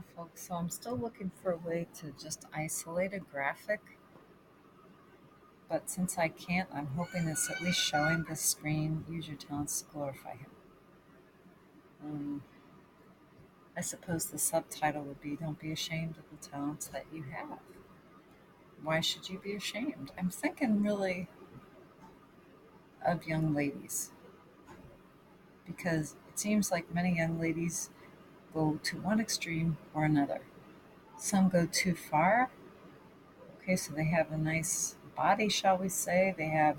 Folks, so I'm still looking for a way to just isolate a graphic, but since I can't, I'm hoping it's at least showing the screen. Use your talents to glorify Him. Um, I suppose the subtitle would be Don't be ashamed of the talents that you have. Why should you be ashamed? I'm thinking really of young ladies because it seems like many young ladies go to one extreme or another. Some go too far. Okay, so they have a nice body, shall we say. They have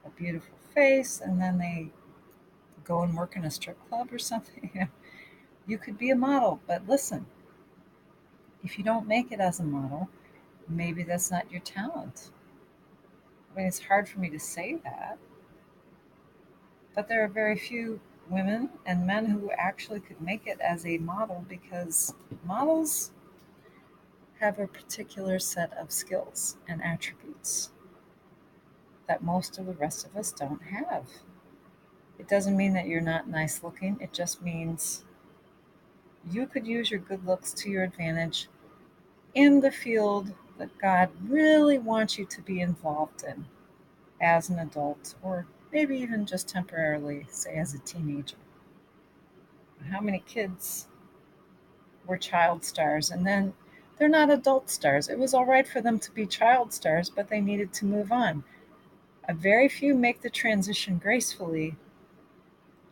a beautiful face, and then they go and work in a strip club or something. You could be a model, but listen, if you don't make it as a model, maybe that's not your talent. I mean, it's hard for me to say that, but there are very few women and men who actually could make it as a model because models have a particular set of skills and attributes that most of the rest of us don't have. It doesn't mean that you're not nice looking. It just means you could use your good looks to your advantage in the field that God really wants you to be involved in as an adult, or maybe even just temporarily, say as a teenager. How many kids were child stars and then they're not adult stars? It was all right for them to be child stars, but they needed to move on. A very few make the transition gracefully.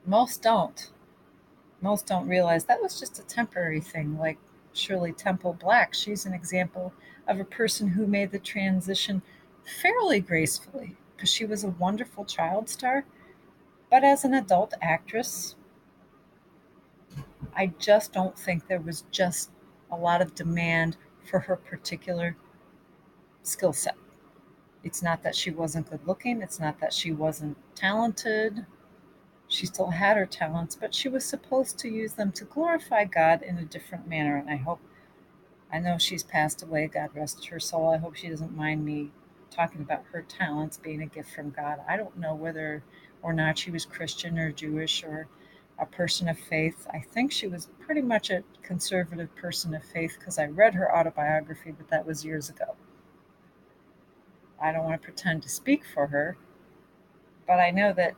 Most don't. Most don't realize that was just a temporary thing, like Shirley Temple Black. She's an example of a person who made the transition fairly gracefully because she was a wonderful child star. But as an adult actress, I just don't think there was just a lot of demand for her particular skill set. It's not that she wasn't good looking, it's not that she wasn't talented. She still had her talents, but she was supposed to use them to glorify God in a different manner. And I know she's passed away, God rest her soul. I hope she doesn't mind me talking about her talents being a gift from God. I don't know whether or not she was Christian or Jewish or a person of faith. I think she was pretty much a conservative person of faith because I read her autobiography, but that was years ago. I don't want to pretend to speak for her, but I know that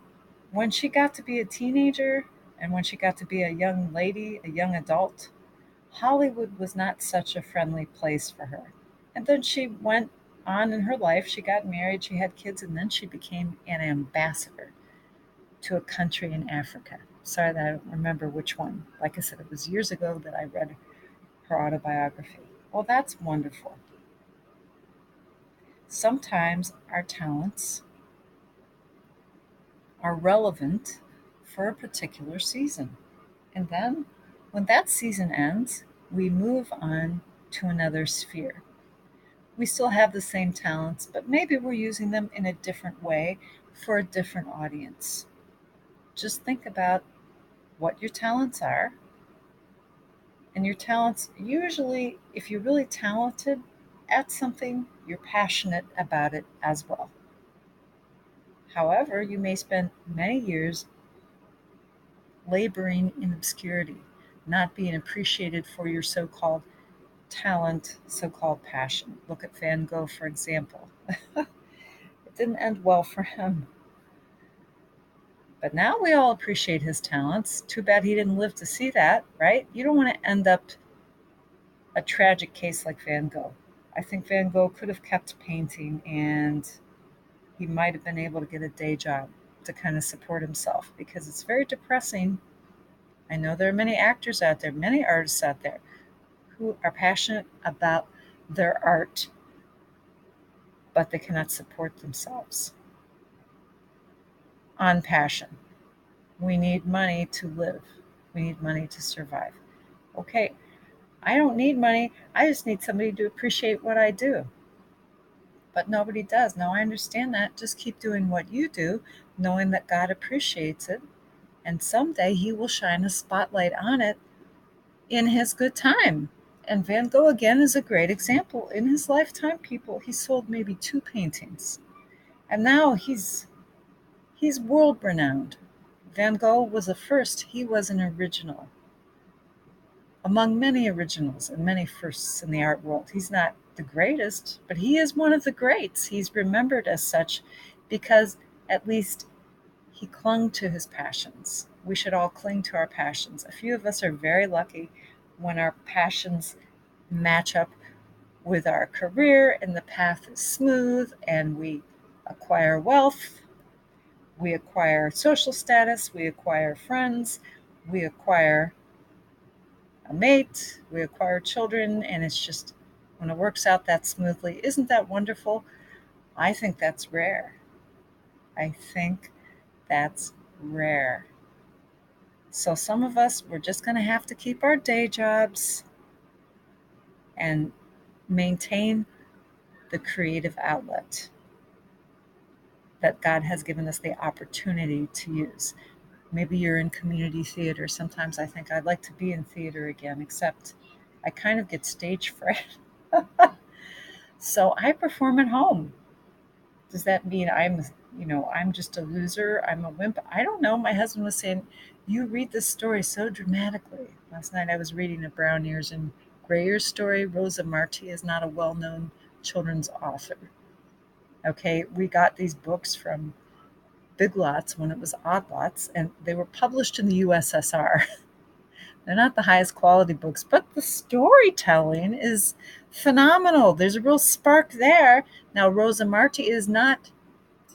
when she got to be a teenager and when she got to be a young lady, a young adult, Hollywood was not such a friendly place for her. And then she went on in her life. She got married, she had kids, and then she became an ambassador to a country in Africa. Sorry that I don't remember which one. Like I said, it was years ago that I read her autobiography. Well, that's wonderful. Sometimes our talents are relevant for a particular season. And then when that season ends, we move on to another sphere. We still have the same talents, but maybe we're using them in a different way for a different audience. Just think about what your talents are. And your talents, usually, if you're really talented at something, you're passionate about it as well. However, you may spend many years laboring in obscurity, not being appreciated for your so called talent, so called passion. Look at Van Gogh, for example. It didn't end well for him. But now we all appreciate his talents. Too bad he didn't live to see that, right? You don't want to end up a tragic case like Van Gogh. I think Van Gogh could have kept painting and he might have been able to get a day job to kind of support himself because it's very depressing. I know there are many actors out there, many artists out there who are passionate about their art, but they cannot support themselves on passion. We need money to live, we need money to survive. Okay, I don't need money. I just need somebody to appreciate what I do. But nobody does. Now I understand that. Just keep doing what you do, knowing that God appreciates it. And someday He will shine a spotlight on it in His good time. And Van Gogh, again, is a great example. In his lifetime, he sold maybe two paintings. And now he's world renowned. Van Gogh was the first, he was an original. among many originals and many firsts in the art world. He's not the greatest, but he is one of the greats. He's remembered as such because at least he clung to his passions. We should all cling to our passions. A few of us are very lucky when our passions match up with our career and the path is smooth and we acquire wealth, we acquire social status, we acquire friends, we acquire a mate, we acquire children, and it's just when it works out that smoothly. Isn't that wonderful? I think that's rare. I think that's rare. So some of us, we're just going to have to keep our day jobs and maintain the creative outlet that God has given us the opportunity to use. Maybe you're in community theater. Sometimes I think I'd like to be in theater again, except I kind of get stage fright. So I perform at home. Does that mean I'm just a loser? I'm a wimp? I don't know. My husband was saying, you read this story so dramatically. Last night I was reading a Brown Ears and Gray Ears story. Rosa Marti is not a well-known children's author. Okay, we got these books from Big Lots when it was Odd Lots, and they were published in the USSR. They're not the highest quality books, but the storytelling is phenomenal. There's a real spark there. Now, Rosa Marti is not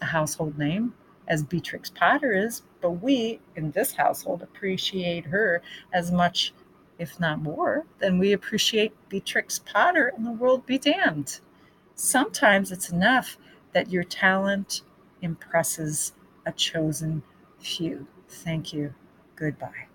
a household name as Beatrix Potter is, but we in this household appreciate her as much, if not more, than we appreciate Beatrix Potter, and the world be damned. Sometimes it's enough that your talent impresses a chosen few. Thank you. Goodbye.